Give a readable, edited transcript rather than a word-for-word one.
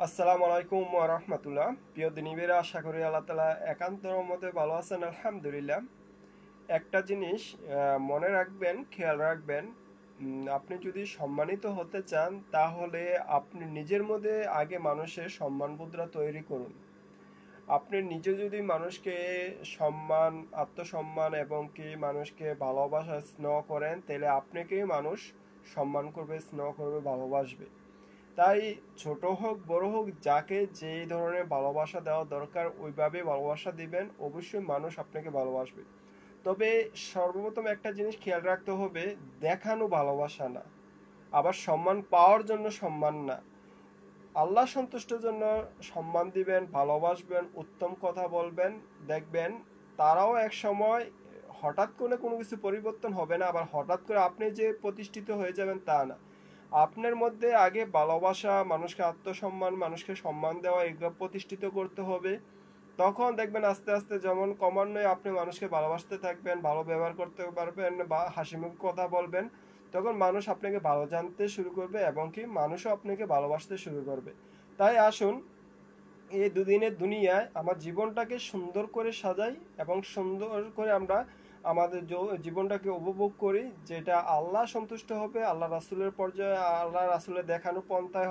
আসসালামু আলাইকুম ওয়া রাহমাতুল্লাহ। প্রিয় দিনীবেরা, আশা করি আল্লাহ তাআলা একান্ত রহমতে ভালো আছেন, আলহামদুলিল্লাহ। একটা জিনিস মনে রাখবেন, খেয়াল রাখবেন, আপনি যদি সম্মানিত হতে চান তাহলে আপনি নিজের মধ্যে আগে মানুষের সম্মানবোধটা তৈরি করুন। আপনি নিজে যদি মানুষকে সম্মান, আত্মসম্মান এবং কি মানুষকে ভালোবাসা স্নেহ করেন, তাহলে আপনাকেই মানুষ সম্মান করবে, স্নেহ করবে, ভালোবাসবে। তাই ছোট হোক বড় হোক, যাকে যেই ধরনের ভালোবাসা দেওয়া দরকার ওইভাবে ভালোবাসা দিবেন, অবশ্যই মানুষ আপনাকে ভালোবাসবে। তবে সর্বপ্রথম একটা জিনিস খেয়াল রাখতে হবে, দেখানো ভালোবাসা না, আবার সম্মান পাওয়ার জন্য সম্মান না। আল্লাহ সন্তুষ্টের জন্য সম্মান দিবেন, ভালোবাসবেন, উত্তম কথা বলবেন। দেখবেন তারাও এক সময়, হঠাৎ করে কোনো কিছু পরিবর্তন হবে না, আবার হঠাৎ করে আপনি যে প্রতিষ্ঠিত হয়ে যাবেন তা না। আপনার মধ্যে আগে ভালোবাসা, মানুষকে আত্মসম্মান, মানুষকে সম্মান দেওয়া, এগুলো প্রতিষ্ঠিত করতে হবে। তখন দেখবেন আস্তে আস্তে যেমন ক্রমান্বয়ে আপনি মানুষকে ভালোবাসতে থাকবেন, ভালো ব্যবহার করতে পারবেন বা হাসিমুখে কথা বলবেন, তখন মানুষ আপনাকে ভালো জানতে শুরু করবে এবং কি মানুষও আপনাকে ভালোবাসতে শুরু করবে। তাই আসুন, এই দুদিনের দুনিয়ায় আমার জীবনটাকে সুন্দর করে সাজাই এবং সুন্দর করে আমরা আমাদের জীবনটাকে উপভোগ করি, যেটা আল্লাহ সন্তুষ্ট হবে, আল্লাহ রাসূলের পর্যায়ে, আল্লাহ রাসূলের দেখানো পন্থায়।